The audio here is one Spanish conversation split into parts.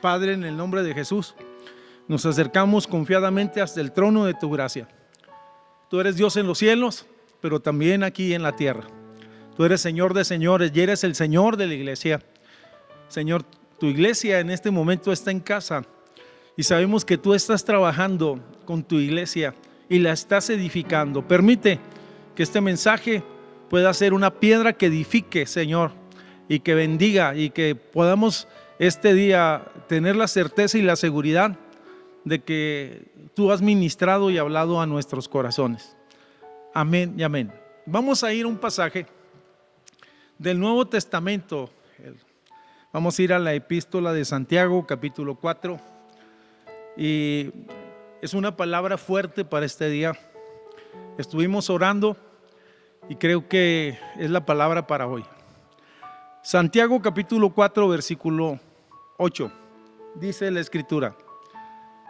Padre, en el nombre de Jesús, nos acercamos confiadamente hasta el trono de tu gracia. Tú eres Dios en los cielos, pero también aquí en la tierra. Tú eres Señor de señores y eres el Señor de la iglesia. Señor, tu iglesia en este momento está en casa y sabemos que tú estás trabajando con tu iglesia y la estás edificando. Permite que este mensaje pueda ser una piedra que edifique, Señor, y que bendiga, y que podamos este día tener la certeza y la seguridad de que tú has ministrado y hablado a nuestros corazones. Amén y amén. Vamos a ir a un pasaje del Nuevo Testamento. Vamos a ir a la epístola de Santiago, capítulo 4. Y es una palabra fuerte para este día. Estuvimos orando y creo que es la palabra para hoy. Santiago capítulo 4 versículo 8, dice la escritura: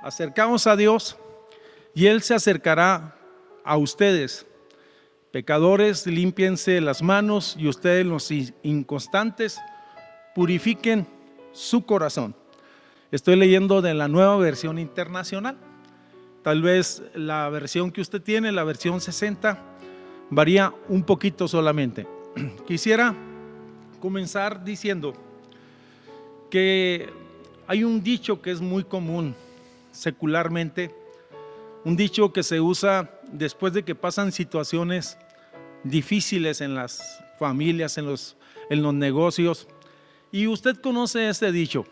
acercaos a Dios y Él se acercará a ustedes. Pecadores, límpiense las manos, y ustedes los inconstantes, purifiquen su corazón. Estoy leyendo de la Nueva Versión Internacional. Tal vez la versión que usted tiene, la versión 60, varía un poquito solamente. Quisiera comenzar diciendo que hay un dicho que es muy común secularmente, un dicho que se usa después de que pasan situaciones difíciles en las familias, en los negocios, y usted conoce este dicho.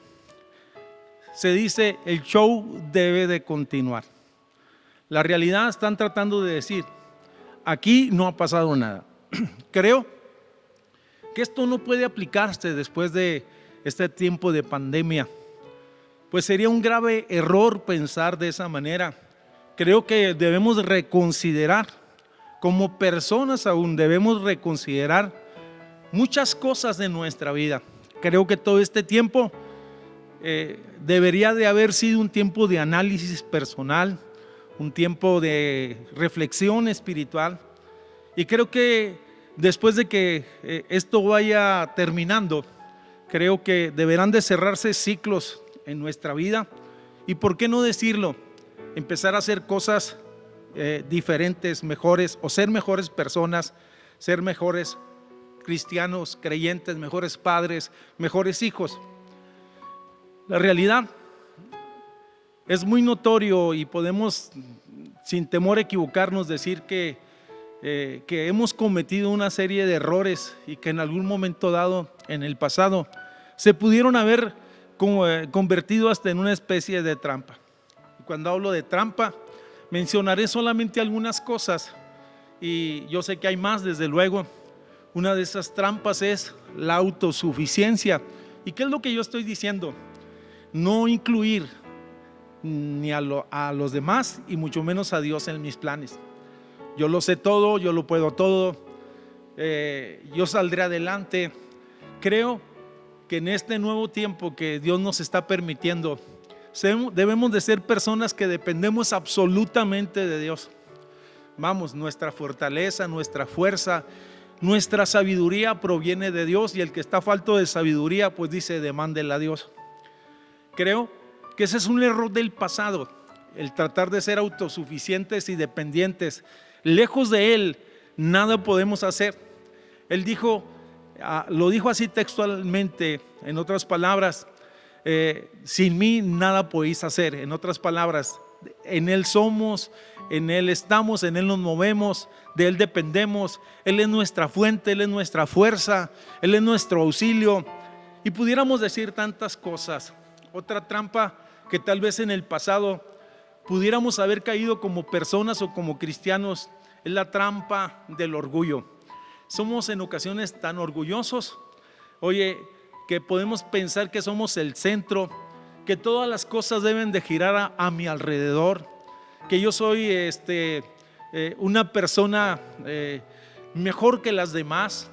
Se dice: el show debe de continuar. La realidad están tratando de decir: aquí no ha pasado nada. Creo que esto no puede aplicarse después de este tiempo de pandemia, pues sería un grave error pensar de esa manera. Creo que debemos reconsiderar, como personas aún debemos reconsiderar muchas cosas de nuestra vida. Creo que todo este tiempo debería de haber sido un tiempo de análisis personal, un tiempo de reflexión espiritual, y creo que después de que esto vaya terminando, creo que deberán de cerrarse ciclos en nuestra vida, y por qué no decirlo, empezar a hacer cosas diferentes, mejores, o ser mejores personas, ser mejores cristianos, creyentes, mejores padres, mejores hijos. La realidad es muy notorio y podemos sin temor a equivocarnos decir que hemos cometido una serie de errores y que en algún momento dado en el pasado se pudieron haber convertido hasta en una especie de trampa. Y cuando hablo de trampa, mencionaré solamente algunas cosas, y yo sé que hay más, desde luego. Una de esas trampas es la autosuficiencia. ¿Y qué es lo que yo estoy diciendo? No incluir ni a los demás, y mucho menos a Dios en mis planes. Yo lo sé todo, yo lo puedo todo, yo saldré adelante. Creo que en este nuevo tiempo que Dios nos está permitiendo, debemos de ser personas que dependemos absolutamente de Dios. Vamos, nuestra fortaleza, nuestra fuerza, nuestra sabiduría proviene de Dios, y el que está falto de sabiduría, pues dice: demándela a Dios. Creo que ese es un error del pasado, el tratar de ser autosuficientes y dependientes. Lejos de Él, nada podemos hacer. Él dijo, lo dijo así textualmente, en otras palabras: sin mí nada podéis hacer. En otras palabras, en Él somos, en Él estamos, en Él nos movemos, de Él dependemos. Él es nuestra fuente, Él es nuestra fuerza, Él es nuestro auxilio, y pudiéramos decir tantas cosas. Otra trampa que tal vez en el pasado pudiéramos haber caído como personas o como cristianos es la trampa del orgullo. Somos en ocasiones tan orgullosos, oye, que podemos pensar que somos el centro, que todas las cosas deben de girar a mi alrededor, que yo soy una persona mejor que las demás.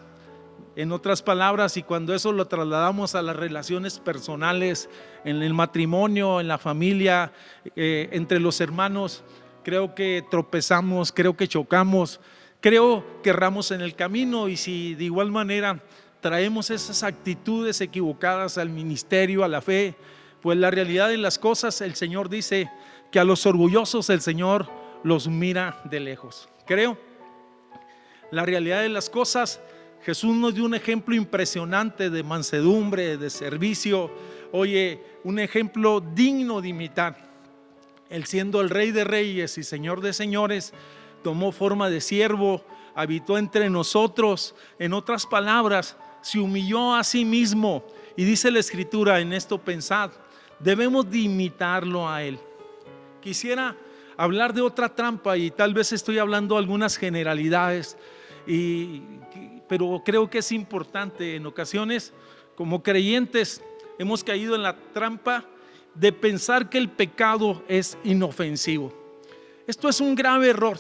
En otras palabras, y cuando eso lo trasladamos a las relaciones personales, en el matrimonio, en la familia, entre los hermanos, creo que tropezamos, creo que chocamos, creo que erramos en el camino. Y si de igual manera traemos esas actitudes equivocadas al ministerio, a la fe, Pues la realidad de las cosas, el Señor dice que a los orgullosos el Señor los mira de lejos. Creo, la realidad de las cosas, Jesús nos dio un ejemplo impresionante de mansedumbre, de servicio. Oye, un ejemplo digno de imitar. Él, siendo el Rey de Reyes y Señor de Señores, tomó forma de siervo, habitó entre nosotros. En otras palabras, se humilló a sí mismo. Y dice la Escritura, en esto pensad, debemos de imitarlo a Él. Quisiera hablar de otra trampa, y tal vez estoy hablando algunas generalidades, pero creo que es importante. En ocasiones, como creyentes, hemos caído en la trampa de pensar que el pecado es inofensivo. Esto es un grave error,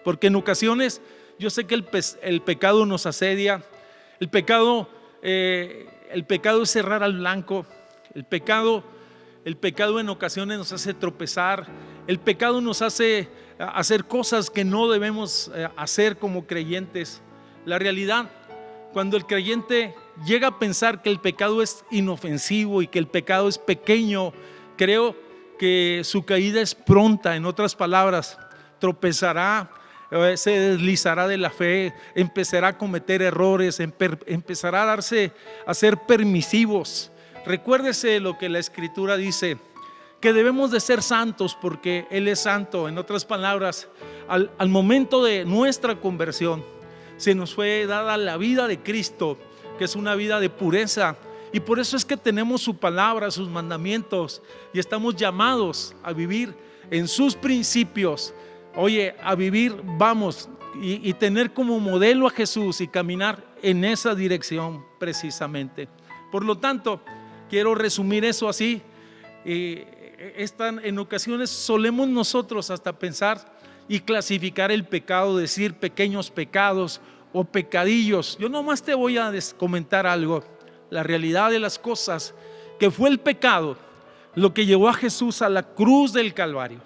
porque en ocasiones yo sé que el pecado nos asedia. El pecado es cerrar al blanco. El pecado en ocasiones nos hace tropezar. El pecado nos hace hacer cosas que no debemos hacer como creyentes. La realidad, cuando el creyente llega a pensar que el pecado es inofensivo y que el pecado es pequeño, creo que su caída es pronta. En otras palabras, tropezará, se deslizará de la fe, empezará a cometer errores, empezará a ser permisivos. Recuérdese lo que la Escritura dice, que debemos de ser santos porque Él es santo. En otras palabras, al momento de nuestra conversión, se nos fue dada la vida de Cristo, que es una vida de pureza, y por eso es que tenemos su palabra, sus mandamientos, y estamos llamados a vivir en sus principios. Oye, a vivir, y tener como modelo a Jesús y caminar en esa dirección precisamente. Por lo tanto, quiero resumir eso así. En ocasiones solemos nosotros hasta pensar y clasificar el pecado, decir pequeños pecados o pecadillos. Yo nomás te voy a comentar algo. La realidad de las cosas, que fue el pecado lo que llevó a Jesús a la cruz del Calvario.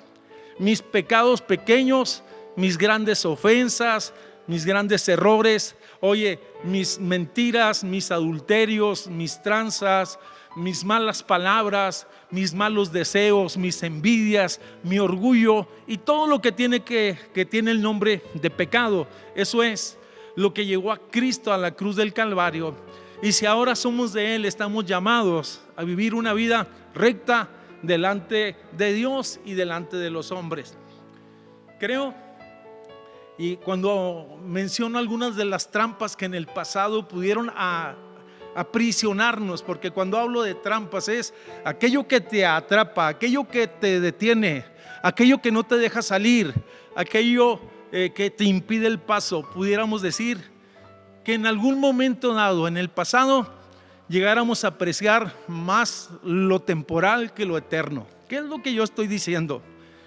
Mis pecados pequeños, mis grandes ofensas, mis grandes errores, oye, mis mentiras, mis adulterios, mis tranzas, mis malas palabras, mis malos deseos, mis envidias, mi orgullo y todo lo que tiene el nombre de pecado. Eso es lo que llevó a Cristo a la cruz del Calvario. Y si ahora somos de Él, estamos llamados a vivir una vida recta delante de Dios y delante de los hombres. Creo, y cuando menciono algunas de las trampas que en el pasado pudieron aprisionarnos, porque cuando hablo de trampas es aquello que te atrapa, aquello que te detiene, aquello que no te deja salir, aquello que te impide el paso. Pudiéramos decir que en algún momento dado en el pasado llegáramos a apreciar más lo temporal que lo eterno. ¿Qué es lo que yo estoy diciendo?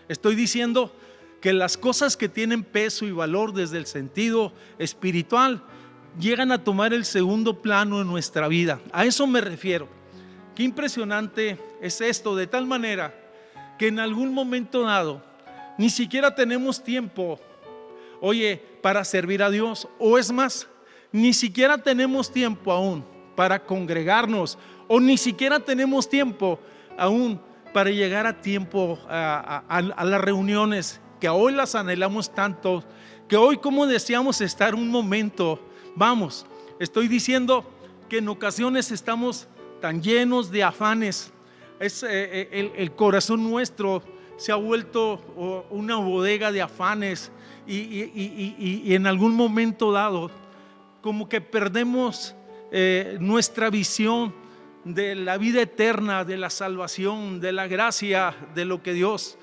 Estoy diciendo que las cosas que tienen peso y valor desde el sentido espiritual llegan a tomar el segundo plano en nuestra vida. A eso me refiero. Qué impresionante es esto, de tal manera que en algún momento dado ni siquiera tenemos tiempo, oye, para servir a Dios, o es más, ni siquiera tenemos tiempo aún para congregarnos, o ni siquiera tenemos tiempo aún para llegar a tiempo a las reuniones, que hoy las anhelamos tanto, que hoy como deseamos estar un momento. Estoy diciendo que en ocasiones estamos tan llenos de afanes. El corazón nuestro se ha vuelto una bodega de afanes, y en algún momento dado como que perdemos nuestra visión de la vida eterna, de la salvación, de la gracia, de lo que Dios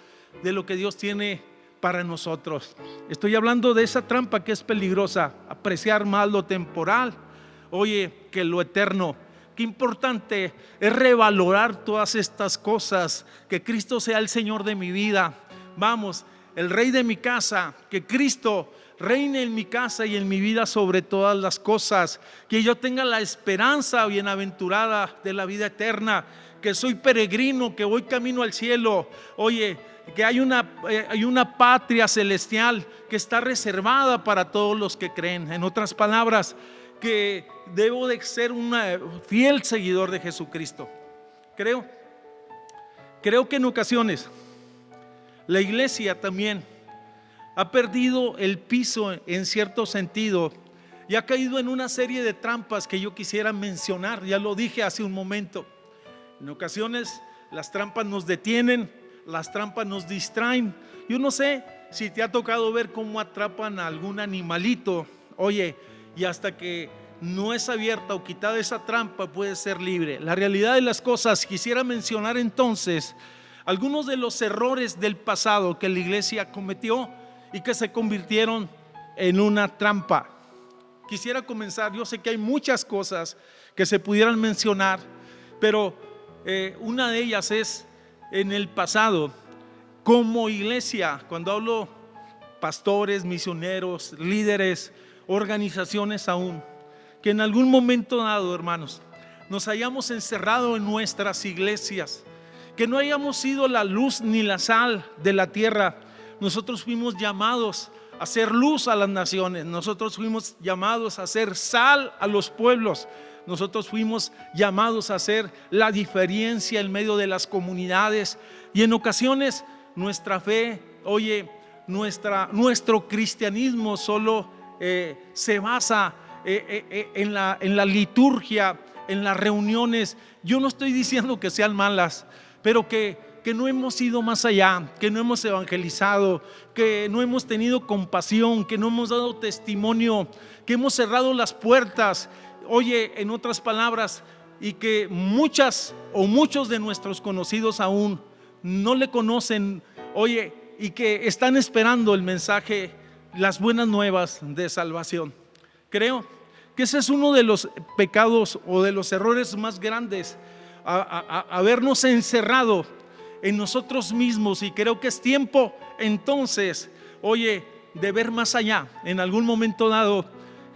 tiene para nosotros. Estoy hablando de esa trampa que es peligrosa, apreciar más lo temporal, oye, que lo eterno. Qué importante es revalorar todas estas cosas, que Cristo sea el Señor de mi vida, el Rey de mi casa, que Cristo reine en mi casa y en mi vida sobre todas las cosas, que yo tenga la esperanza bienaventurada de la vida eterna, que soy peregrino, que voy camino al cielo, oye, que hay una patria celestial que está reservada para todos los que creen. En otras palabras, que debo de ser un fiel seguidor de Jesucristo. Creo creo que en ocasiones la iglesia también ha perdido el piso en cierto sentido y ha caído en una serie de trampas que yo quisiera mencionar. Ya lo dije hace un momento. En ocasiones las trampas nos detienen, las trampas nos distraen. Yo no sé si te ha tocado ver cómo atrapan a algún animalito, oye, y hasta que no es abierta o quitada esa trampa puede ser libre. La realidad de las cosas, quisiera mencionar entonces algunos de los errores del pasado que la iglesia cometió y que se convirtieron en una trampa. Quisiera comenzar, yo sé que hay muchas cosas que se pudieran mencionar, pero una de ellas es en el pasado, como iglesia, cuando hablo pastores, misioneros, líderes, organizaciones aún, que en algún momento dado, hermanos, nos hayamos encerrado en nuestras iglesias, que no hayamos sido la luz ni la sal de la tierra. Nosotros fuimos llamados a hacer luz a las naciones, nosotros fuimos llamados a hacer sal a los pueblos, nosotros fuimos llamados a hacer la diferencia en medio de las comunidades. Y en ocasiones nuestra fe, oye, nuestro cristianismo solo se basa en la liturgia, en las reuniones. Yo no estoy diciendo que sean malas, pero que no hemos ido más allá, que no hemos evangelizado, que no hemos tenido compasión, que no hemos dado testimonio, que hemos cerrado las puertas, oye, en otras palabras, y que muchas o muchos de nuestros conocidos aún no le conocen, oye, y que están esperando el mensaje, las buenas nuevas de salvación. Creo que ese es uno de los pecados o de los errores más grandes, habernos encerrado en nosotros mismos. Y creo que es tiempo entonces, oye, de ver más allá. En algún momento dado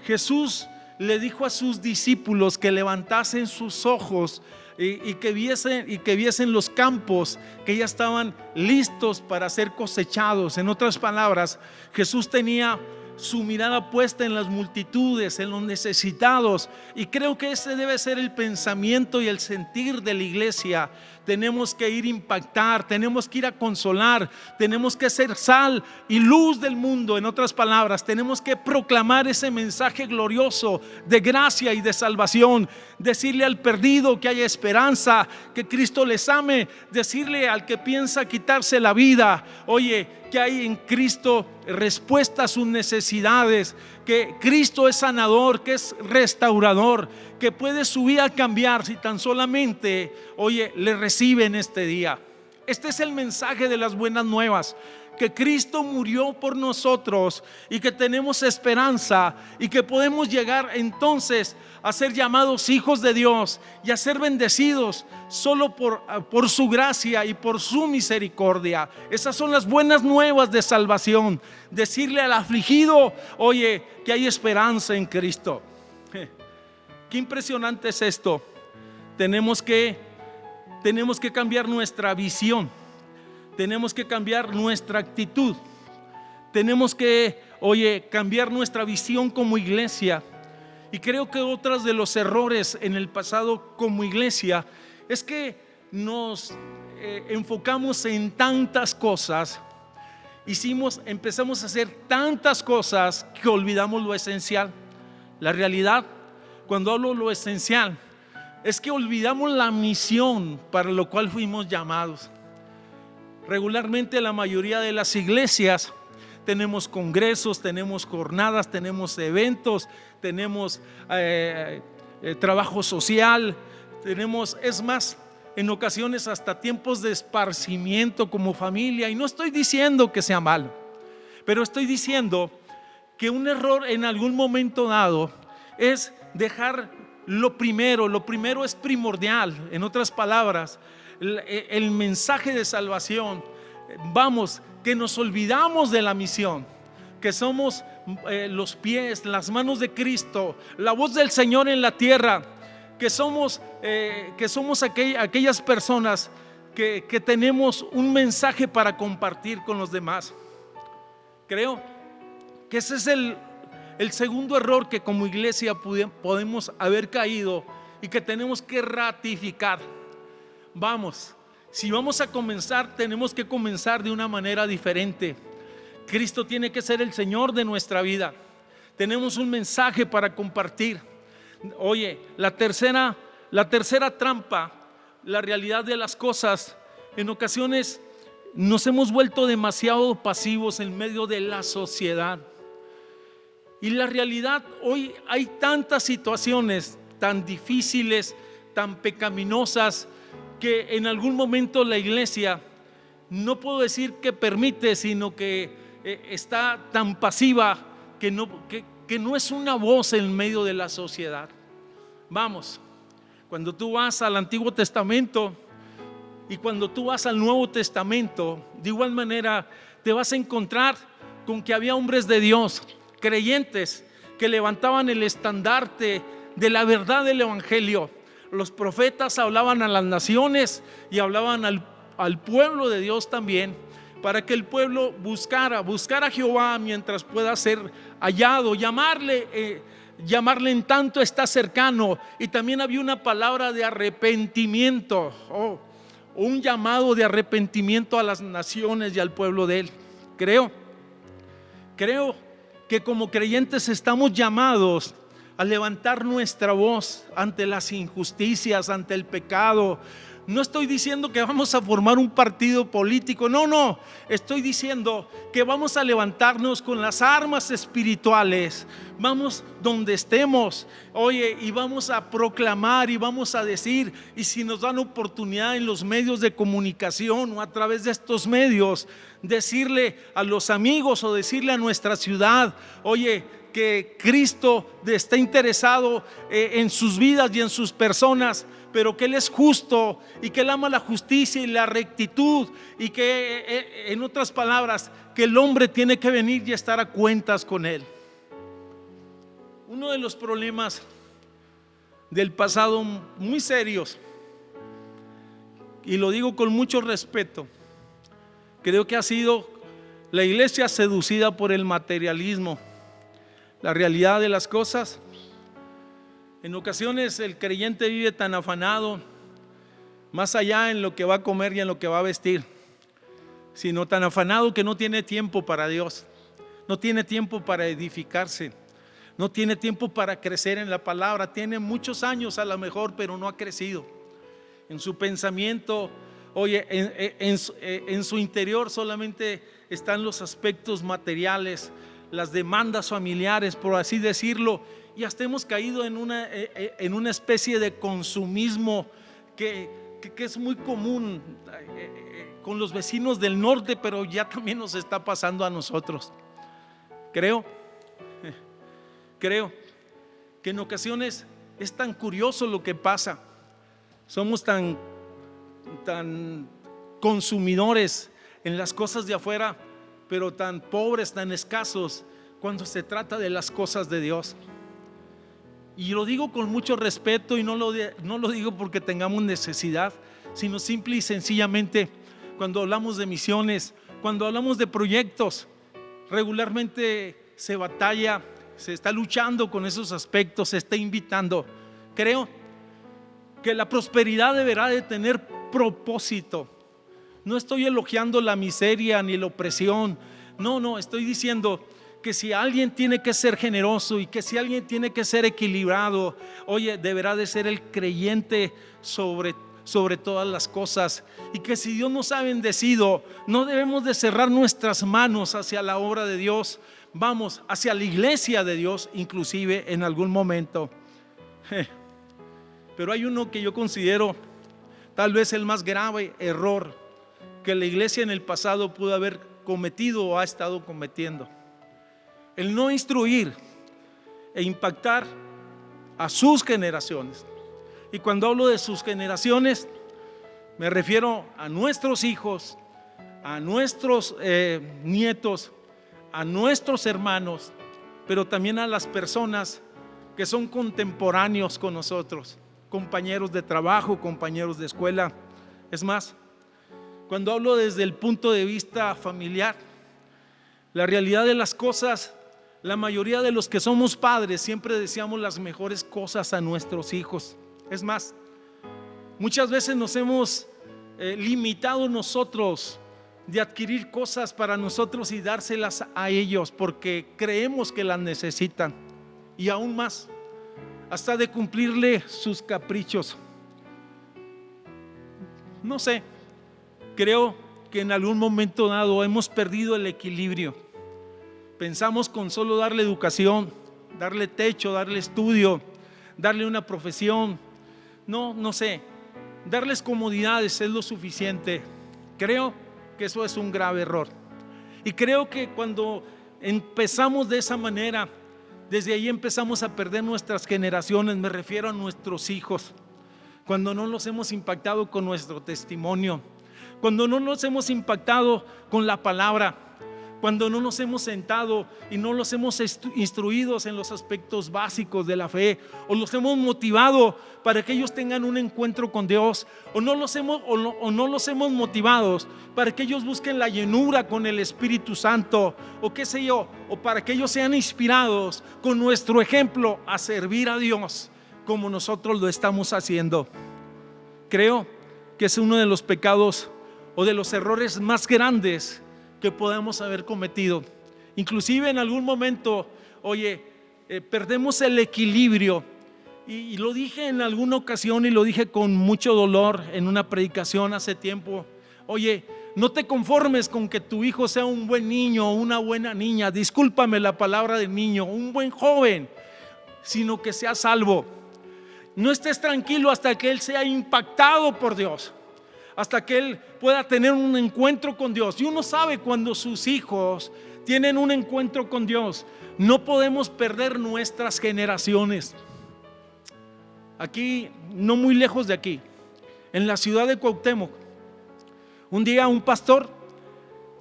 Jesús le dijo a sus discípulos que levantasen sus ojos y que viesen los campos que ya estaban listos para ser cosechados. En otras palabras, Jesús tenía su mirada puesta en las multitudes, en los necesitados, y creo que ese debe ser el pensamiento y el sentir de la iglesia. Tenemos que ir a impactar, tenemos que ir a consolar, tenemos que ser sal y luz del mundo. En otras palabras, tenemos que proclamar ese mensaje glorioso de gracia y de salvación, decirle al perdido que haya esperanza, que Cristo les ame, decirle al que piensa quitarse la vida, oye, que hay en Cristo respuesta a sus necesidades, que Cristo es sanador, que es restaurador, que puede su vida cambiar si tan solamente, oye, le recibe en este día. Este es el mensaje de las buenas nuevas, que Cristo murió por nosotros y que tenemos esperanza y que podemos llegar entonces a ser llamados hijos de Dios y a ser bendecidos solo por su gracia y por su misericordia. Esas son las buenas nuevas de salvación. Decirle al afligido, oye, que hay esperanza en Cristo. Qué impresionante es esto. Tenemos que cambiar nuestra visión. Tenemos que cambiar nuestra actitud. Tenemos que, oye, cambiar nuestra visión como iglesia. Y creo que otros de los errores en el pasado como iglesia es que nos enfocamos en tantas cosas. Empezamos a hacer tantas cosas que olvidamos lo esencial. La realidad, cuando hablo lo esencial, es que olvidamos la misión para lo cual fuimos llamados. Regularmente la mayoría de las iglesias tenemos congresos, tenemos jornadas, tenemos eventos, tenemos trabajo social, es más, en ocasiones hasta tiempos de esparcimiento como familia. Y no estoy diciendo que sea malo, pero estoy diciendo que un error en algún momento dado es dejar lo primero es primordial. En otras palabras, el mensaje de salvación, que nos olvidamos de la misión, que somos los pies, las manos de Cristo, la voz del Señor en la tierra, que somos aquellas personas que tenemos un mensaje para compartir con los demás. Creo que ese es el segundo error que como iglesia podemos haber caído y que tenemos que ratificar. Si vamos a comenzar, tenemos que comenzar de una manera diferente. Cristo tiene que ser el Señor de nuestra vida. Tenemos un mensaje para compartir. Oye, la tercera trampa, la realidad de las cosas. En ocasiones nos hemos vuelto demasiado pasivos en medio de la sociedad. Y la realidad, hoy hay tantas situaciones tan difíciles, tan pecaminosas, que en algún momento la iglesia, no puedo decir que permite, sino que está tan pasiva que no es una voz en medio de la sociedad. Vamos, cuando tú vas al Antiguo Testamento y cuando tú vas al Nuevo Testamento, de igual manera te vas a encontrar con que había hombres de Dios, creyentes, que levantaban el estandarte de la verdad del Evangelio. Los profetas hablaban a las naciones y hablaban al pueblo de Dios también, para que el pueblo buscara a Jehová mientras pueda ser hallado, llamarle en tanto está cercano. Y también había una palabra de arrepentimiento, un llamado de arrepentimiento a las naciones y al pueblo de él. Creo que como creyentes estamos llamados a levantar nuestra voz ante las injusticias, ante el pecado. No estoy diciendo que vamos a formar un partido político, no, estoy diciendo que vamos a levantarnos con las armas espirituales, vamos donde estemos, oye, y vamos a proclamar y vamos a decir, y si nos dan oportunidad en los medios de comunicación o a través de estos medios, decirle a los amigos o decirle a nuestra ciudad, oye, que Cristo está interesado en sus vidas y en sus personas, pero que Él es justo y que Él ama la justicia y la rectitud, y que en otras palabras, que el hombre tiene que venir y estar a cuentas con Él. Uno de los problemas del pasado muy serios, y lo digo con mucho respeto, creo que ha sido la iglesia seducida por el materialismo, la realidad de las cosas. En ocasiones el creyente vive tan afanado, más allá en lo que va a comer y en lo que va a vestir, sino tan afanado que no tiene tiempo para Dios, no tiene tiempo para edificarse, no tiene tiempo para crecer en la palabra. Tiene muchos años a lo mejor, pero no ha crecido en su pensamiento. Oye, en su interior solamente están los aspectos materiales, las demandas familiares, por así decirlo, y hasta hemos caído en una especie de consumismo que es muy común con los vecinos del norte, pero ya también nos está pasando a nosotros. Creo que en ocasiones es tan curioso lo que pasa. Somos tan consumidores en las cosas de afuera, pero tan pobres, tan escasos cuando se trata de las cosas de Dios. Y lo digo con mucho respeto, y no lo digo porque tengamos necesidad, sino simple y sencillamente cuando hablamos de misiones, cuando hablamos de proyectos, regularmente se batalla, se está luchando con esos aspectos, se está invitando. Creo que la prosperidad deberá de tener propósito. No estoy elogiando la miseria ni la opresión, no, estoy diciendo que si alguien tiene que ser generoso y que si alguien tiene que ser equilibrado, oye, deberá de ser el creyente sobre todas las cosas, y que si Dios nos ha bendecido, no debemos de cerrar nuestras manos hacia la obra de Dios, vamos, hacia la iglesia de Dios, inclusive en algún momento. Pero hay uno que yo considero tal vez el más grave error que la iglesia en el pasado pudo haber cometido o ha estado cometiendo: el no instruir e impactar a sus generaciones. Y cuando hablo de sus generaciones, me refiero a nuestros hijos, a nuestros nietos, a nuestros hermanos, pero también a las personas que son contemporáneos con nosotros, compañeros de trabajo, compañeros de escuela. Es más, cuando hablo desde el punto de vista familiar, la realidad de las cosas, la mayoría de los que somos padres siempre deseamos las mejores cosas a nuestros hijos. Es más, muchas veces nos hemos limitado nosotros de adquirir cosas para nosotros y dárselas a ellos porque creemos que las necesitan, y aún más, hasta de cumplirle sus caprichos. No sé, creo que en algún momento dado hemos perdido el equilibrio. Pensamos con solo darle educación, darle techo, darle estudio, darle una profesión, no sé, darles comodidades es lo suficiente. Creo que eso es un grave error. Y creo que cuando empezamos de esa manera, desde ahí empezamos a perder nuestras generaciones. Me refiero a nuestros hijos. Cuando no los hemos impactado con nuestro testimonio, cuando no los hemos impactado con la palabra, cuando no nos hemos sentado y no los hemos instruidos en los aspectos básicos de la fe, o los hemos motivado para que ellos tengan un encuentro con Dios, o no los hemos motivado para que ellos busquen la llenura con el Espíritu Santo, o qué sé yo, o para que ellos sean inspirados con nuestro ejemplo a servir a Dios como nosotros lo estamos haciendo. Creo que es uno de los pecados o de los errores más grandes que podamos haber cometido. Inclusive en algún momento, perdemos el equilibrio, y lo dije en alguna ocasión y lo dije con mucho dolor en una predicación hace tiempo. No te conformes con que tu hijo sea un buen niño o una buena niña, discúlpame la palabra de niño, un buen joven, sino que sea salvo. No estés tranquilo hasta que él sea impactado por Dios, hasta que él pueda tener un encuentro con Dios. Y uno sabe cuando sus hijos tienen un encuentro con Dios. No podemos perder nuestras generaciones. Aquí, no muy lejos de aquí, en la ciudad de Cuauhtémoc, un día un pastor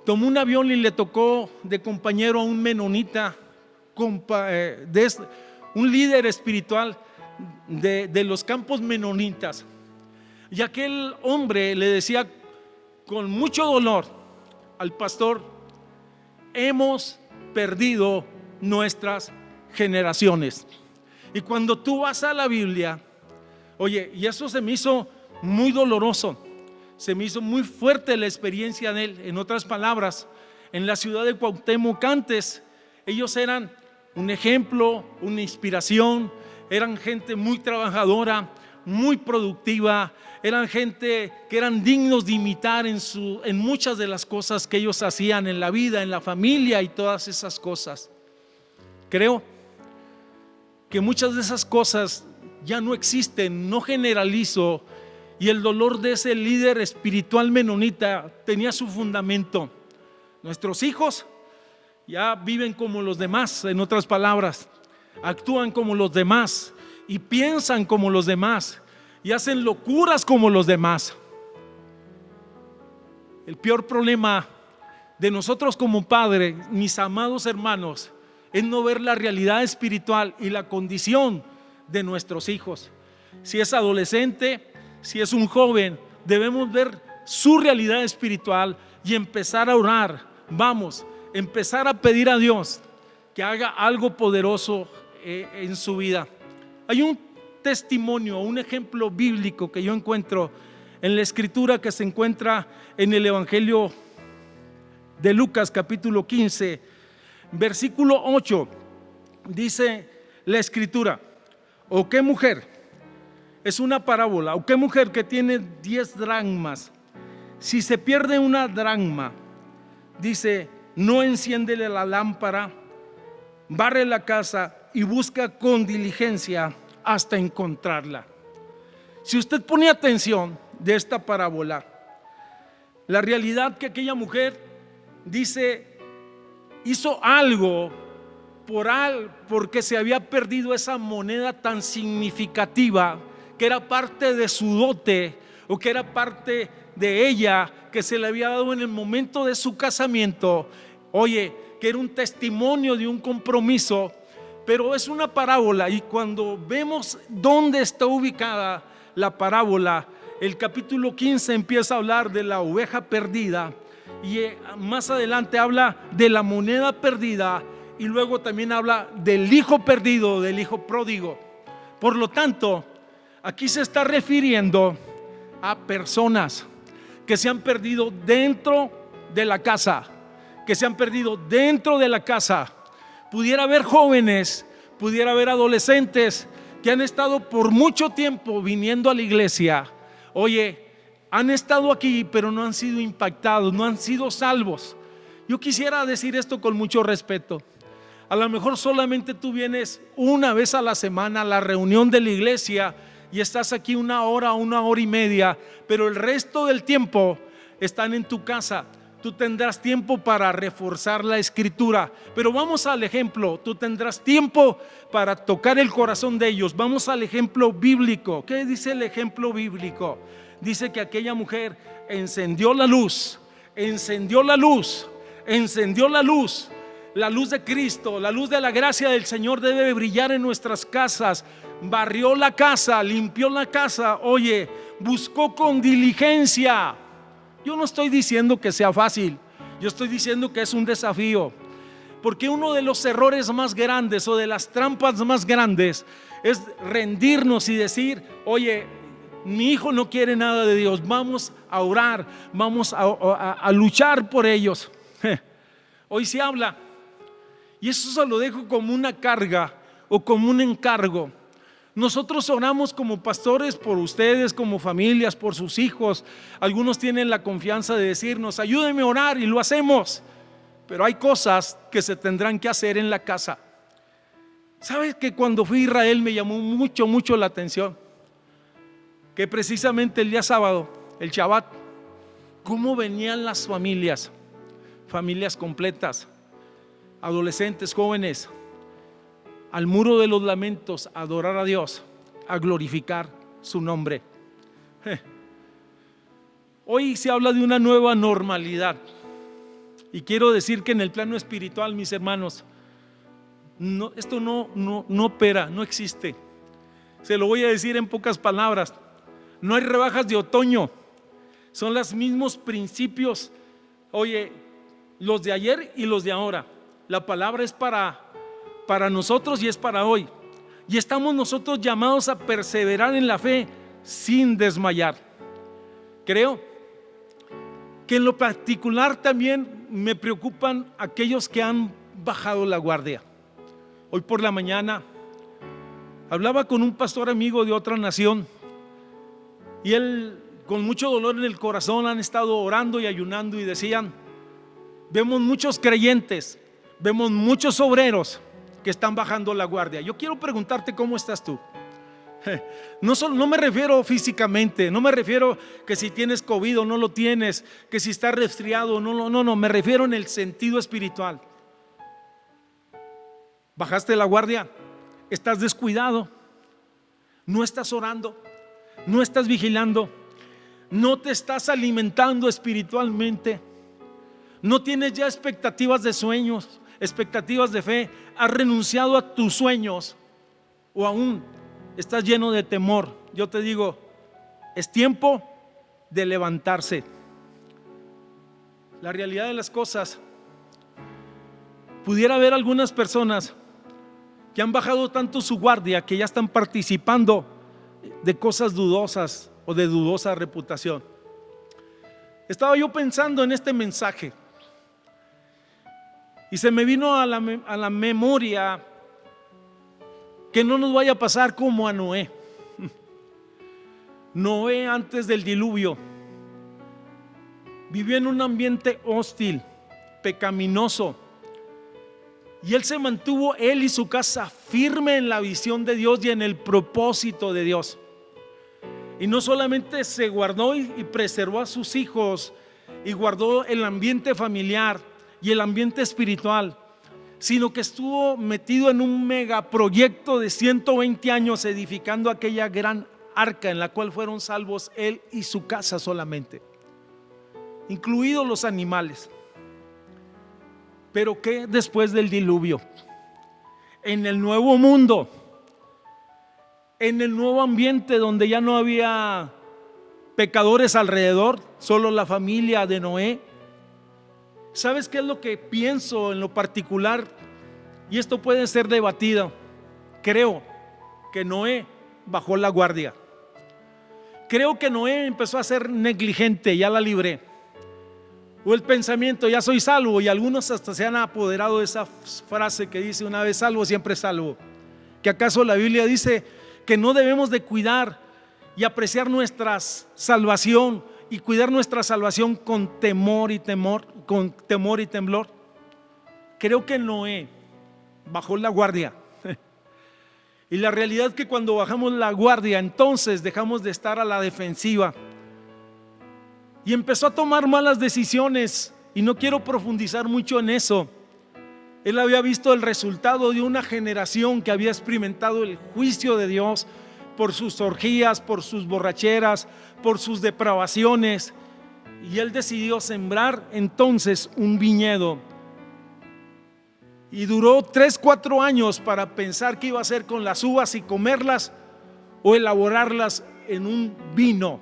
tomó un avión y le tocó de compañero a un menonita, un líder espiritual de los campos menonitas. Y aquel hombre le decía con mucho dolor al pastor: hemos perdido nuestras generaciones. Y cuando tú vas a la Biblia, y eso se me hizo muy doloroso, se me hizo muy fuerte la experiencia de él. En otras palabras, en la ciudad de Cuauhtémoc antes, ellos eran un ejemplo, una inspiración, eran gente muy trabajadora, muy productiva, eran gente que eran dignos de imitar en muchas de las cosas que ellos hacían en la vida, en la familia y todas esas cosas. Creo que muchas de esas cosas ya no existen, no generalizo, y el dolor de ese líder espiritual menonita tenía su fundamento. Nuestros hijos ya viven como los demás, en otras palabras, actúan como los demás y piensan como los demás y hacen locuras como los demás. El peor problema de nosotros como padres, mis amados hermanos, es no ver la realidad espiritual y la condición de nuestros hijos. Si es adolescente, si es un joven, debemos ver su realidad espiritual y empezar a orar. Empezar a pedir a Dios que haga algo poderoso en su vida. Hay un testimonio, un ejemplo bíblico que yo encuentro en la escritura, que se encuentra en el Evangelio de Lucas capítulo 15, versículo 8. Dice la escritura: ¿o qué mujer? Es una parábola. ¿O qué mujer que tiene 10 dracmas, si se pierde una dracma, dice, no enciéndele la lámpara, barre la casa y busca con diligencia hasta encontrarla? Si usted pone atención de esta parábola, la realidad que aquella mujer dice hizo algo porque se había perdido esa moneda tan significativa, que era parte de su dote, o que era parte de ella, que se le había dado en el momento de su casamiento. Que era un testimonio de un compromiso. Pero es una parábola, y cuando vemos dónde está ubicada la parábola, el capítulo 15 empieza a hablar de la oveja perdida, y más adelante habla de la moneda perdida, y luego también habla del hijo perdido, del hijo pródigo. Por lo tanto, aquí se está refiriendo a personas. que se han perdido dentro de la casa, que se han perdido dentro de la casa. Pudiera haber jóvenes, pudiera haber adolescentes que han estado por mucho tiempo viniendo a la iglesia. Oye, han estado aquí, pero no han sido impactados, no han sido salvos. Yo quisiera decir esto con mucho respeto. A lo mejor solamente tú vienes una vez a la semana a la reunión de la iglesia y estás aquí una hora y media, pero el resto del tiempo están en tu casa. Tú tendrás tiempo para reforzar la escritura, pero vamos al ejemplo. Tú tendrás tiempo para tocar el corazón de ellos. Vamos al ejemplo bíblico. ¿Qué dice el ejemplo bíblico? Dice que aquella mujer encendió la luz, encendió la luz, encendió la luz. La luz de Cristo, la luz de la gracia del Señor debe brillar en nuestras casas. Barrió la casa, limpió la casa. Oye, buscó con diligencia. Yo no estoy diciendo que sea fácil, yo estoy diciendo que es un desafío, porque uno de los errores más grandes o de las trampas más grandes es rendirnos y decir: oye, mi hijo no quiere nada de Dios, vamos a orar, vamos a luchar por ellos. Hoy se habla, y eso se lo dejo como una carga o como un encargo. Nosotros oramos como pastores por ustedes, como familias, por sus hijos. Algunos tienen la confianza de decirnos: ayúdenme a orar, y lo hacemos. Pero hay cosas que se tendrán que hacer en la casa. ¿Sabes que cuando fui a Israel me llamó mucho la atención? Que precisamente el día sábado, el Shabbat, cómo venían las familias completas, adolescentes, jóvenes, al muro de los lamentos, a adorar a Dios, a glorificar su nombre. Hoy se habla de una nueva normalidad, y quiero decir que en el plano espiritual, mis hermanos, esto no opera, no existe. Se lo voy a decir en pocas palabras: no hay rebajas de otoño, son los mismos principios. Oye, los de ayer y los de ahora. La palabra es para nosotros y es para hoy, y estamos nosotros llamados a perseverar en la fe sin desmayar. Creo que en lo particular también me preocupan aquellos que han bajado la guardia. Hoy por la mañana hablaba con un pastor amigo de otra nación, y él, con mucho dolor en el corazón, han estado orando y ayunando, y decían: vemos muchos creyentes, vemos muchos obreros que están bajando la guardia. Yo quiero preguntarte: ¿cómo estás tú? No me refiero físicamente, no me refiero que si tienes COVID o no lo tienes, que si estás resfriado, no, me refiero en el sentido espiritual. ¿Bajaste la guardia? ¿Estás descuidado? ¿No estás orando? ¿No estás vigilando? ¿No te estás alimentando espiritualmente? ¿No tienes ya expectativas de sueños, expectativas de fe? ¿Has renunciado a tus sueños? ¿O aún estás lleno de temor? Yo te digo, es tiempo de levantarse. La realidad de las cosas, pudiera haber algunas personas que han bajado tanto su guardia que ya están participando de cosas dudosas o de dudosa reputación. Estaba yo pensando en este mensaje y se me vino a la memoria que no nos vaya a pasar como a Noé. Noé, antes del diluvio, vivió en un ambiente hostil, pecaminoso, y él se mantuvo, él y su casa, firme en la visión de Dios y en el propósito de Dios. Y no solamente se guardó y preservó a sus hijos y guardó el ambiente familiar y el ambiente espiritual, sino que estuvo metido en un megaproyecto de 120 años edificando aquella gran arca en la cual fueron salvos él y su casa solamente, incluidos los animales. Pero ¿qué después del diluvio? En el nuevo mundo, en el nuevo ambiente donde ya no había pecadores alrededor, solo la familia de Noé. ¿Sabes qué es lo que pienso en lo particular? Y esto puede ser debatido. Creo que Noé bajó la guardia. Creo que Noé empezó a ser negligente, ya la libré. O el pensamiento, ya soy salvo, y algunos hasta se han apoderado de esa frase que dice: una vez salvo, siempre salvo. ¿Que acaso la Biblia dice que no debemos de cuidar y apreciar nuestra salvación y cuidar nuestra salvación con temor y temblor? Creo que Noé bajó la guardia. Y la realidad es que cuando bajamos la guardia, entonces dejamos de estar a la defensiva y empezó a tomar malas decisiones. Y no quiero profundizar mucho en eso. Él había visto el resultado de una generación que había experimentado el juicio de Dios por sus orgías, por sus borracheras, por sus depravaciones, y él decidió sembrar entonces un viñedo. Y duró 3-4 años para pensar qué iba a hacer con las uvas, y comerlas o elaborarlas en un vino.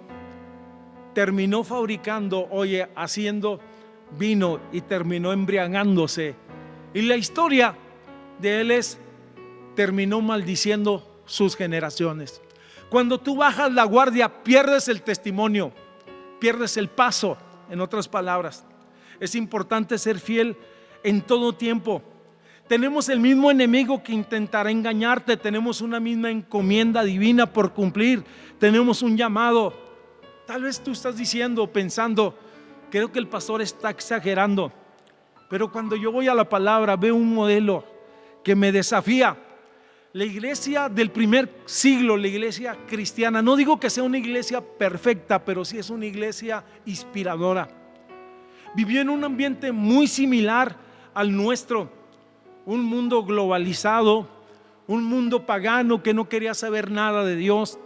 Terminó fabricando, haciendo vino, y terminó embriagándose. Y la historia de él terminó maldiciendo sus generaciones. Cuando tú bajas la guardia, pierdes el testimonio, pierdes el paso. En otras palabras, es importante ser fiel en todo tiempo. Tenemos el mismo enemigo que intentará engañarte, tenemos una misma encomienda divina por cumplir, tenemos un llamado. Tal vez tú estás diciendo, pensando: creo que el pastor está exagerando. Pero cuando yo voy a la palabra, veo un modelo que me desafía. La iglesia del primer siglo, la iglesia cristiana, no digo que sea una iglesia perfecta, pero sí es una iglesia inspiradora. Vivió en un ambiente muy similar al nuestro. Un mundo globalizado, un mundo pagano que no quería saber nada de Dios,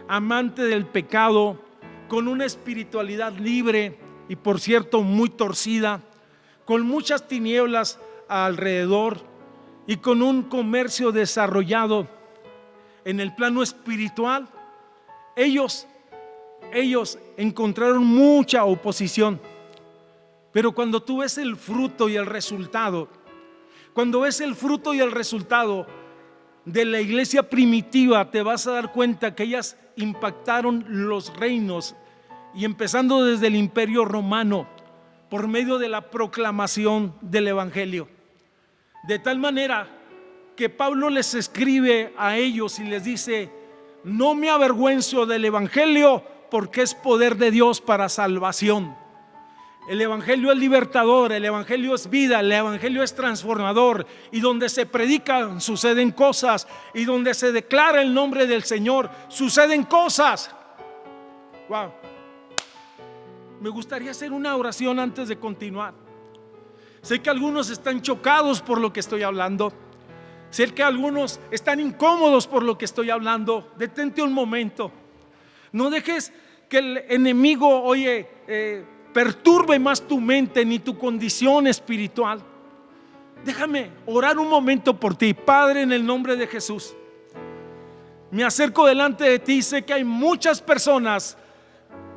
amante del pecado, con una espiritualidad libre y, por cierto, muy torcida, con muchas tinieblas alrededor y con un comercio desarrollado en el plano espiritual. Ellos encontraron mucha oposición, pero cuando tú ves el fruto y el resultado, cuando ves el fruto y el resultado de la iglesia primitiva, te vas a dar cuenta que ellas impactaron los reinos, y empezando desde el Imperio Romano, por medio de la proclamación del Evangelio. De tal manera que Pablo les escribe a ellos y les dice: no me avergüenzo del Evangelio, porque es poder de Dios para salvación. El Evangelio es libertador, el Evangelio es vida, el Evangelio es transformador, y donde se predican suceden cosas, y donde se declara el nombre del Señor suceden cosas. Wow. Me gustaría hacer una oración antes de continuar. Sé que algunos están chocados por lo que estoy hablando. Sé que algunos están incómodos por lo que estoy hablando. Detente un momento. No dejes que el enemigo, perturbe más tu mente ni tu condición espiritual. Déjame orar un momento por ti. Padre, en el nombre de Jesús, me acerco delante de ti. Sé que hay muchas personas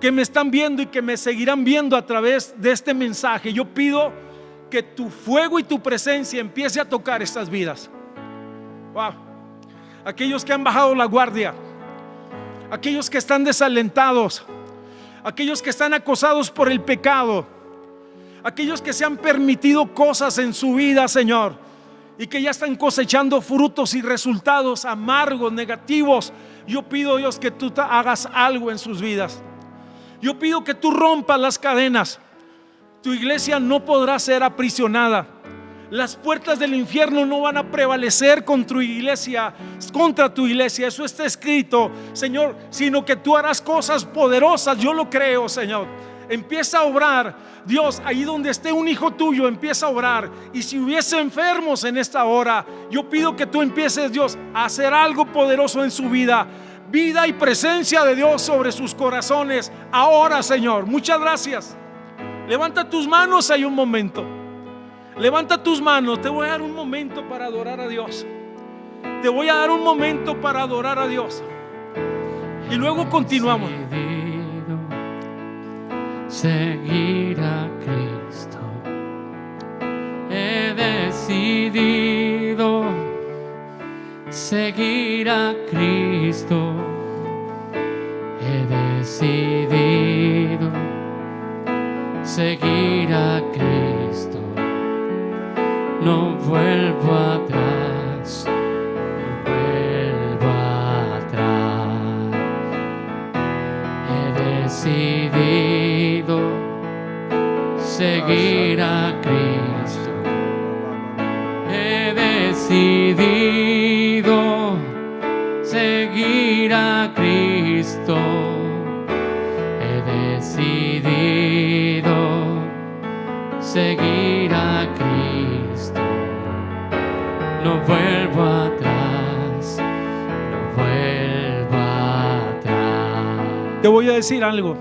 que me están viendo y que me seguirán viendo a través de este mensaje. Yo pido que tu fuego y tu presencia empiece a tocar estas vidas. Wow. Aquellos que han bajado la guardia, aquellos que están desalentados, aquellos que están acosados por el pecado, aquellos que se han permitido cosas en su vida, Señor, y que ya están cosechando frutos y resultados amargos, negativos. Yo pido, Dios, que tú hagas algo en sus vidas. Yo pido que tú rompas las cadenas. Tu iglesia no podrá ser aprisionada. Las puertas del infierno no van a prevalecer contra tu iglesia. Eso está escrito, Señor, sino que tú harás cosas poderosas. Yo lo creo, Señor. Empieza a obrar, Dios, ahí donde esté un hijo tuyo, empieza a obrar. Y si hubiese enfermos en esta hora, yo pido que tú empieces, Dios, a hacer algo poderoso en su vida. Vida y presencia de Dios sobre sus corazones ahora, Señor. Muchas gracias. Levanta tus manos, hay un momento. Levanta tus manos. Te voy a dar un momento para adorar a Dios. Te voy a dar un momento para adorar a Dios. Y luego continuamos. Seguir a Cristo. He decidido seguir a Cristo. He decidido decidido seguir a Cristo. No vuelvo atrás, no vuelvo atrás. He decidido seguir a Cristo. He decidido seguir a Cristo. He decidido seguir a Cristo. No vuelvo atrás, no vuelvo atrás. Te voy a decir algo.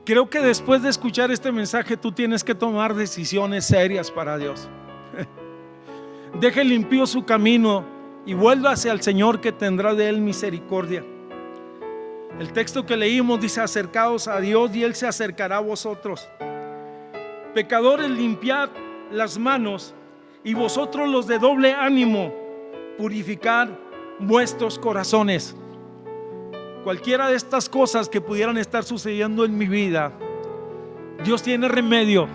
Creo que después de escuchar este mensaje tú tienes que tomar decisiones serias para Dios. Deje limpio su camino y vuelva hacia el Señor, que tendrá de él misericordia. El texto que leímos dice: acercaos a Dios y Él se acercará a vosotros. Pecadores, limpiad las manos, y vosotros los de doble ánimo, purificad vuestros corazones. Cualquiera de estas cosas que pudieran estar sucediendo en mi vida, Dios tiene remedio.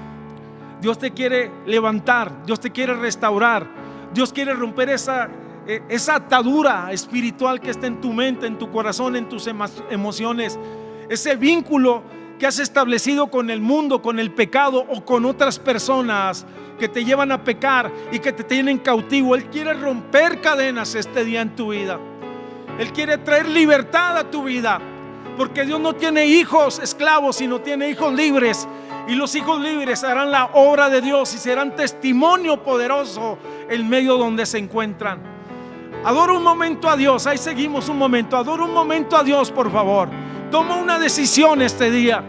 Dios te quiere levantar, Dios te quiere restaurar, Dios quiere romper esa atadura espiritual que está en tu mente, en tu corazón, en tus emociones, ese vínculo que has establecido con el mundo, con el pecado o con otras personas que te llevan a pecar y que te tienen cautivo. Él quiere romper cadenas este día en tu vida. Él quiere traer libertad a tu vida, porque Dios no tiene hijos esclavos, sino tiene hijos libres. Y los hijos libres harán la obra de Dios y serán testimonio poderoso en medio donde se encuentran. Adora un momento a Dios. Ahí seguimos un momento. Adora un momento a Dios, por favor. Toma una decisión este día.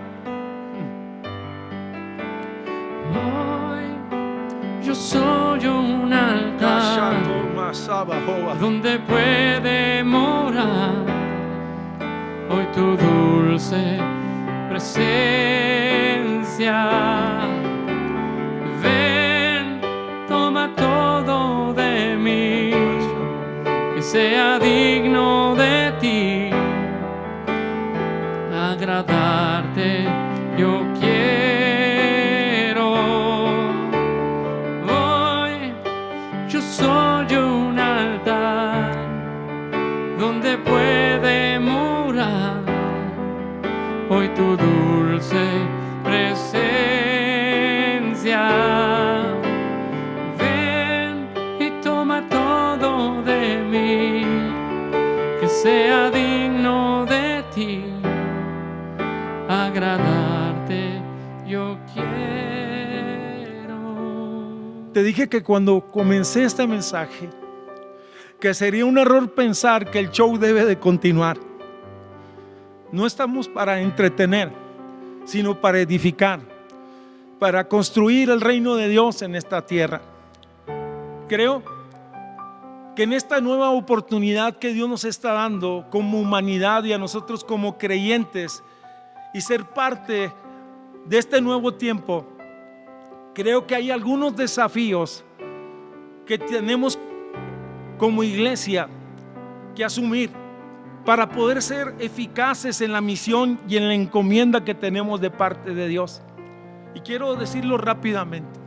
Hoy yo soy un altar donde puede morar hoy tu dulce presencia. Ven, toma todo de mí, que sea digno de ti. Agradarte yo quiero. Hoy yo soy un altar donde puede morar hoy tu dulce presencia. Ven y toma todo de mí, que sea digno de ti. Agradarte yo quiero. Te dije que cuando comencé este mensaje, que sería un error pensar que el show debe de continuar. No estamos para entretener, sino para edificar, para construir el reino de Dios en esta tierra. Creo que en esta nueva oportunidad que Dios nos está dando como humanidad y a nosotros como creyentes, y ser parte de este nuevo tiempo, creo que hay algunos desafíos que tenemos como iglesia que asumir para poder ser eficaces en la misión y en la encomienda que tenemos de parte de Dios. Y quiero decirlo rápidamente.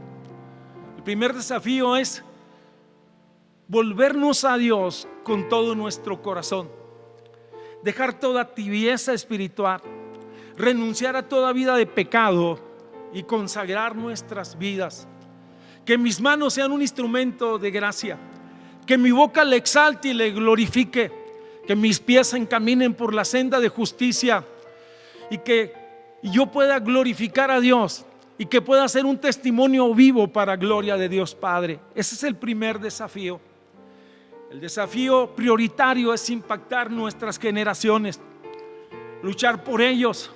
El primer desafío es volvernos a Dios con todo nuestro corazón, dejar toda tibieza espiritual, renunciar a toda vida de pecado y consagrar nuestras vidas. Que mis manos sean un instrumento de gracia, que mi boca le exalte y le glorifique, que mis pies se encaminen por la senda de justicia y que yo pueda glorificar a Dios y que pueda ser un testimonio vivo para gloria de Dios Padre. Ese es el primer desafío. El desafío prioritario es impactar nuestras generaciones, luchar por ellos,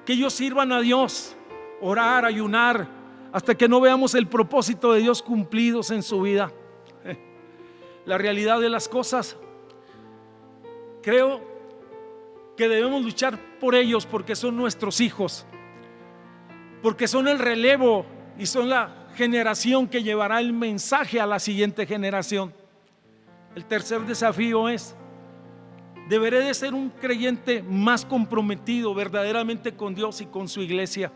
que ellos sirvan a Dios, orar, ayunar, hasta que no veamos el propósito de Dios cumplidos en su vida. La realidad de las cosas, creo que debemos luchar por ellos porque son nuestros hijos, porque son el relevo y son la generación que llevará el mensaje a la siguiente generación. El tercer desafío es Deberé de ser un creyente más comprometido verdaderamente con Dios y con su iglesia.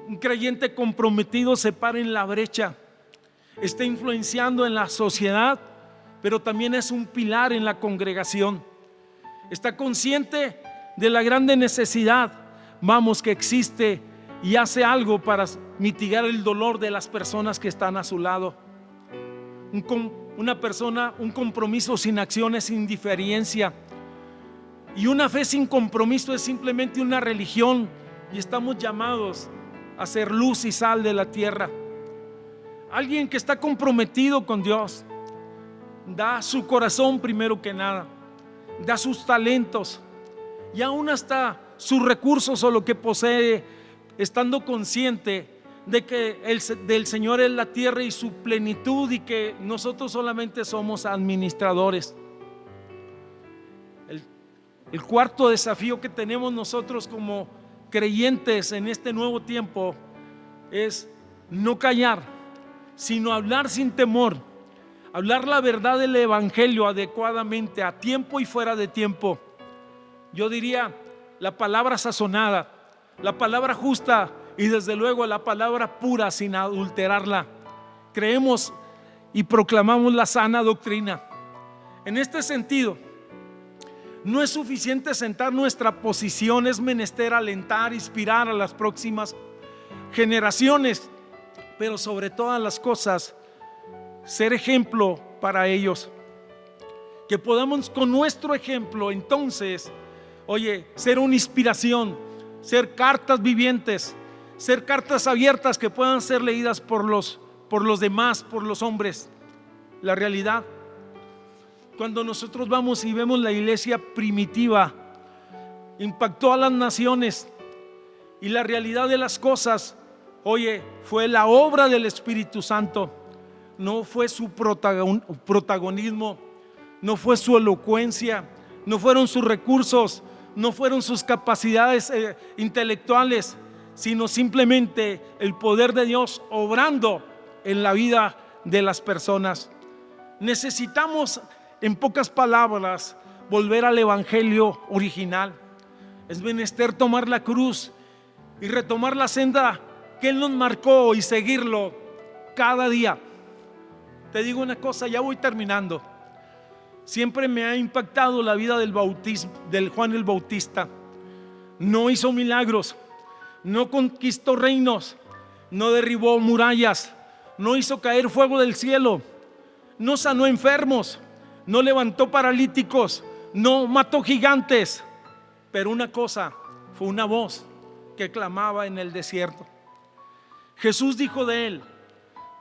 Un creyente comprometido se para en la brecha, está influenciando en la sociedad, pero también es un pilar en la congregación. Está consciente de la grande necesidad, que existe, y hace algo para mitigar el dolor de las personas que están a su lado. Un compromiso sin acción es indiferencia, y una fe sin compromiso es simplemente una religión, y estamos llamados a ser luz y sal de la tierra. Alguien que está comprometido con Dios da su corazón primero que nada, da sus talentos y aún hasta sus recursos o lo que posee, estando consciente de que del Señor es la tierra y su plenitud, y que nosotros solamente somos administradores. El cuarto desafío que tenemos nosotros como creyentes en este nuevo tiempo es no callar, sino hablar sin temor, hablar la verdad del evangelio adecuadamente, a tiempo y fuera de tiempo. Yo diría la palabra sazonada, la palabra justa y desde luego la palabra pura sin adulterarla. Creemos y proclamamos la sana doctrina. En este sentido, no es suficiente sentar nuestra posición, es menester alentar, inspirar a las próximas generaciones, pero sobre todas las cosas, ser ejemplo para ellos. Que podamos con nuestro ejemplo entonces, ser una inspiración, ser cartas vivientes, ser cartas abiertas que puedan ser leídas por los demás, por los hombres. La realidad, cuando nosotros vamos y vemos la iglesia primitiva, impactó a las naciones, y la realidad de las cosas, fue la obra del Espíritu Santo. No fue su protagonismo, no fue su elocuencia, no fueron sus recursos, no fueron sus capacidades intelectuales, sino simplemente el poder de Dios obrando en la vida de las personas. Necesitamos, en pocas palabras, volver al evangelio original. Es menester tomar la cruz y retomar la senda que Él nos marcó y seguirlo cada día. Te digo una cosa, ya voy terminando. Siempre me ha impactado la vida del Juan el Bautista. No hizo milagros, no conquistó reinos, no derribó murallas, no hizo caer fuego del cielo, no sanó enfermos, no levantó paralíticos, no mató gigantes. Pero una cosa, fue una voz que clamaba en el desierto. Jesús dijo de él,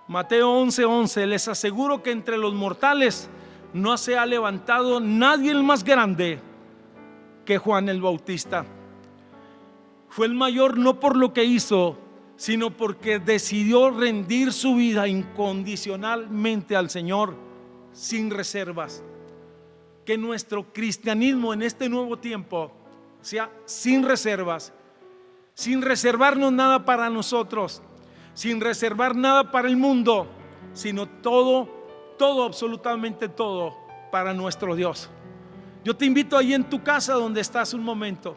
Mateo 11:11, les aseguro que entre los mortales no se ha levantado nadie el más grande que Juan el Bautista. Fue el mayor no por lo que hizo, sino porque decidió rendir su vida incondicionalmente al Señor, sin reservas. Que nuestro cristianismo en este nuevo tiempo sea sin reservas, sin reservarnos nada para nosotros, sin reservar nada para el mundo, sino todo, absolutamente todo para nuestro Dios. Yo te invito ahí en tu casa donde estás un momento,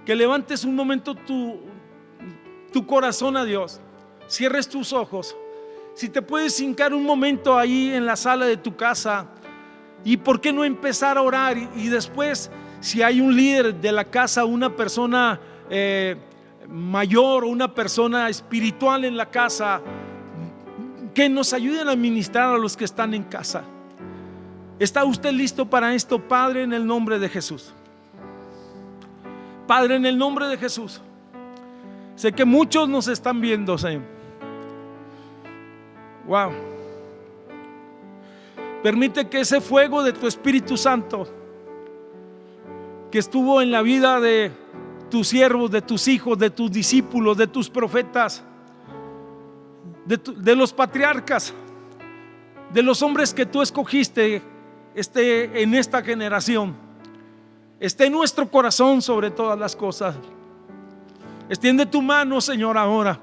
que levantes un momento tu corazón a Dios, cierres tus ojos. Si te puedes hincar un momento ahí en la sala de tu casa, y por qué no empezar a orar, y después, si hay un líder de la casa, una persona mayor o una persona espiritual en la casa, que nos ayuden a ministrar a los que están en casa. ¿Está usted listo para esto? Padre, en el nombre de Jesús. Padre, en el nombre de Jesús, sé que muchos nos están viendo, Señor. Wow. Permite que ese fuego de tu Espíritu Santo, que estuvo en la vida de tus siervos, de tus hijos, de tus discípulos, de tus profetas, de los patriarcas, de los hombres que tú escogiste, esté en esta generación, esté en nuestro corazón sobre todas las cosas. Extiende tu mano, Señor, ahora,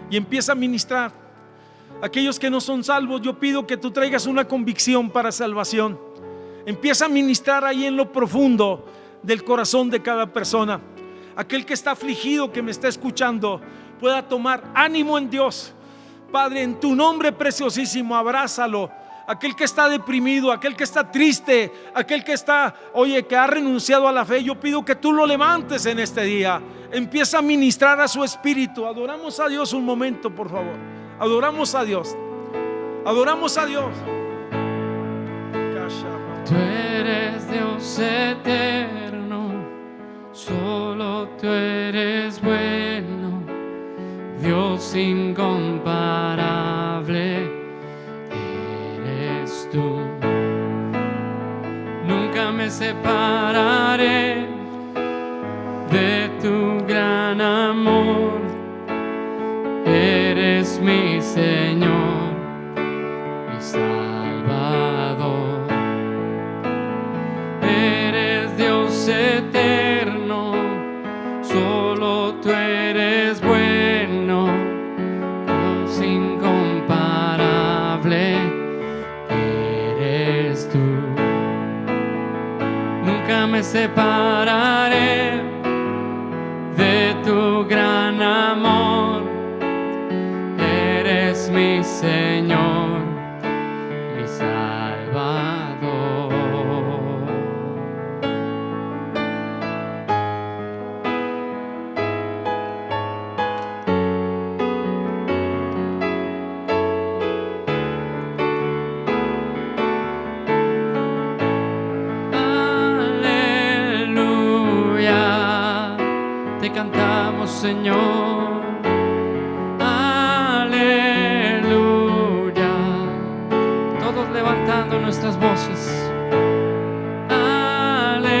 y empieza a ministrar. Aquellos que no son salvos, yo pido que tú traigas una convicción para salvación. Empieza a ministrar ahí en lo profundo del corazón de cada persona. Aquel que está afligido, que me está escuchando, pueda tomar ánimo en Dios. Padre, en tu nombre preciosísimo, abrázalo. Aquel que está deprimido, aquel que está triste, aquel que está, que ha renunciado a la fe, yo pido que tú lo levantes en este día. Empieza a ministrar a su espíritu. Adoramos a Dios un momento, por favor. Adoramos a Dios. Adoramos a Dios. Tú eres Dios eterno, solo tú eres bueno, Dios incomparable eres tú. Nunca me separaré de tu gran amor, eres mi Señor, mi Salvador. Eres Dios eterno, solo tú eres bueno, Dios incomparable eres tú. Nunca me separaré de tu gran amor, eres mi Señor, mi Salvador. Cantamos, Señor, aleluya, todos levantando nuestras voces, aleluya,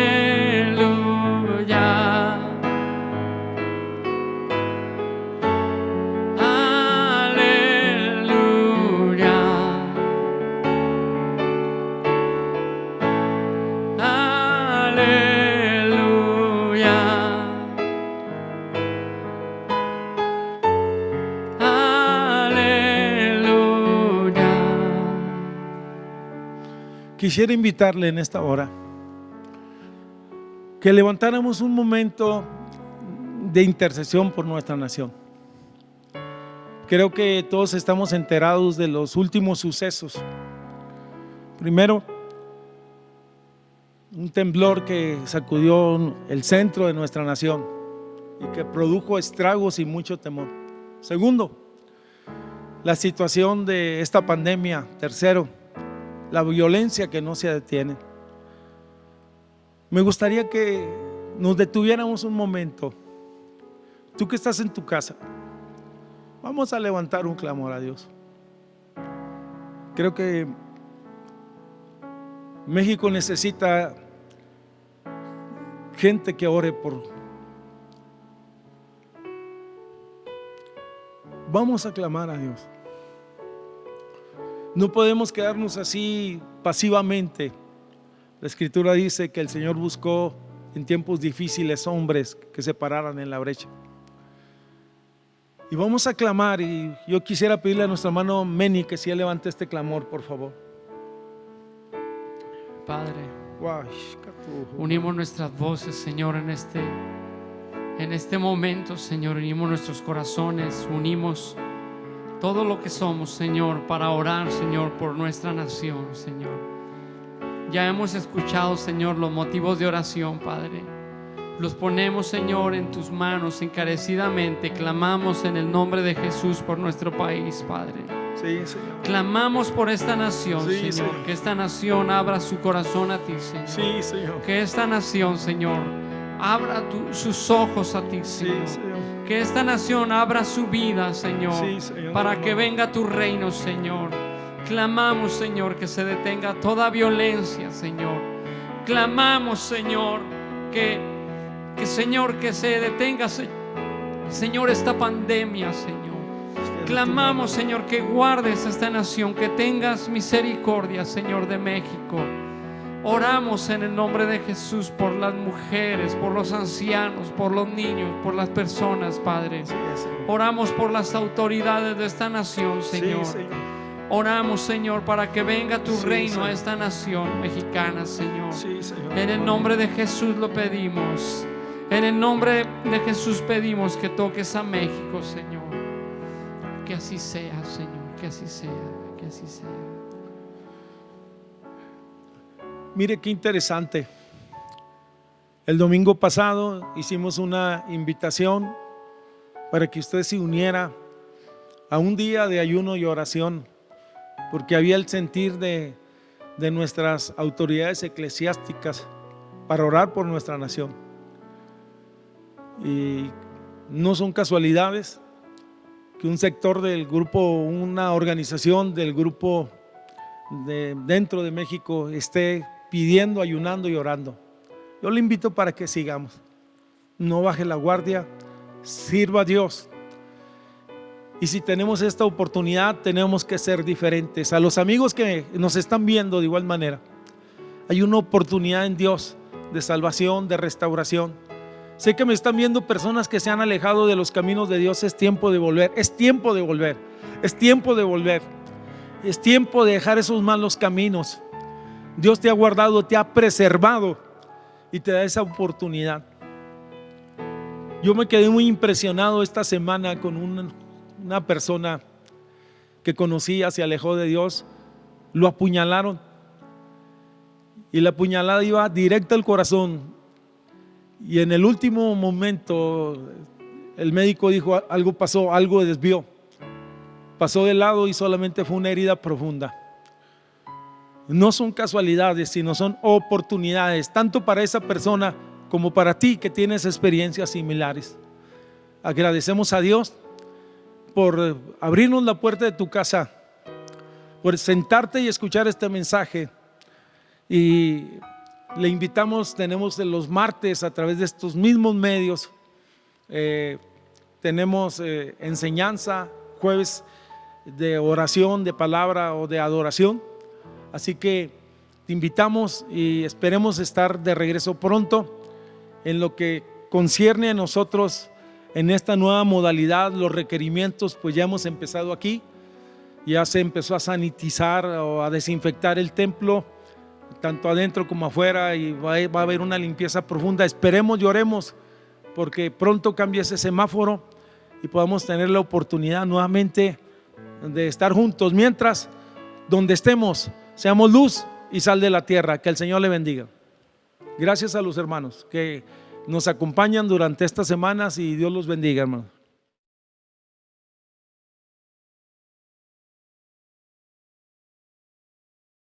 aleluya, aleluya. Quisiera invitarle en esta hora que levantáramos un momento de intercesión por nuestra nación. Creo que todos estamos enterados de los últimos sucesos. Primero, un temblor que sacudió el centro de nuestra nación y que produjo estragos y mucho temor. Segundo, la situación de esta pandemia. Tercero, la violencia que no se detiene. Me gustaría que nos detuviéramos un momento. Tú que estás en tu casa, vamos a levantar un clamor a Dios. Creo que México necesita gente que ore por. Vamos a clamar a Dios. No podemos quedarnos así pasivamente. La Escritura dice que el Señor buscó en tiempos difíciles hombres que se pararan en la brecha. Y vamos a clamar, y yo quisiera pedirle a nuestro hermano Meni que sí levante este clamor, por favor. Padre, unimos nuestras voces, Señor, en este momento, Señor. Unimos nuestros corazones, unimos todo lo que somos, Señor, para orar, Señor, por nuestra nación, Señor. Ya hemos escuchado, Señor, los motivos de oración, Padre. Los ponemos, Señor, en tus manos encarecidamente. Clamamos en el nombre de Jesús por nuestro país, Padre. Sí, Señor. Clamamos por esta nación, Sí, Señor. Señor. Que esta nación abra su corazón a ti, Señor. Sí, Señor. Que esta nación, Señor, abra sus ojos a ti, Señor. Sí, Señor. Que esta nación abra su vida, Señor, Sí, Señor. para que venga tu reino, Señor. Clamamos, Señor, que se detenga toda violencia, Señor. Clamamos, Señor, que Señor, que se detenga, Señor, esta pandemia, Señor. Clamamos, Señor, que guardes esta nación, que tengas misericordia, Señor, de México. Oramos en el nombre de Jesús por las mujeres, por los ancianos, por los niños, por las personas, Padre. Oramos por las autoridades de esta nación, Señor. Sí, Señor. Oramos, Señor, para que venga tu Sí, reino Señor. a esta nación mexicana, Señor. Sí, Señor. En el nombre de Jesús lo pedimos. En el nombre de Jesús pedimos que toques a México, Señor. Que así sea, Señor, que así sea, que así sea. Mire qué interesante. El domingo pasado hicimos una invitación para que usted se uniera a un día de ayuno y oración, porque había el sentir de nuestras autoridades eclesiásticas para orar por nuestra nación. Y no son casualidades que un sector del grupo, una organización del grupo dentro de México esté pidiendo, ayunando y orando. Yo le invito para que sigamos, no baje la guardia, sirva a Dios. Y si tenemos esta oportunidad, tenemos que ser diferentes. A los amigos que nos están viendo de igual manera, hay una oportunidad en Dios de salvación, de restauración. Sé que me están viendo personas que se han alejado de los caminos de Dios. Es tiempo de volver, es tiempo de volver, es tiempo de volver. Es tiempo de dejar esos malos caminos. Dios te ha guardado, te ha preservado y te da esa oportunidad. Yo me quedé muy impresionado esta semana con una persona que conocía, se alejó de Dios, lo apuñalaron y la puñalada iba directa al corazón, y en el último momento el médico dijo: algo pasó, algo desvió, pasó de lado y solamente fue una herida profunda. No son casualidades, sino son oportunidades, tanto para esa persona como para ti que tienes experiencias similares. Agradecemos a Dios por abrirnos la puerta de tu casa, por sentarte y escuchar este mensaje. Y le invitamos, tenemos los martes a través de estos mismos medios, tenemos enseñanza, jueves de oración, de palabra o de adoración. Así que te invitamos y esperemos estar de regreso pronto. En lo que concierne a nosotros en esta nueva modalidad, los requerimientos, pues ya hemos empezado aquí. Ya se empezó a sanitizar o a desinfectar el templo, tanto adentro como afuera, y va a haber una limpieza profunda. Esperemos y oremos porque pronto cambie ese semáforo y podamos tener la oportunidad nuevamente de estar juntos. Mientras, donde estemos, seamos luz y sal de la tierra. Que el Señor le bendiga. Gracias a los hermanos que nos acompañan durante estas semanas y Dios los bendiga, hermanos.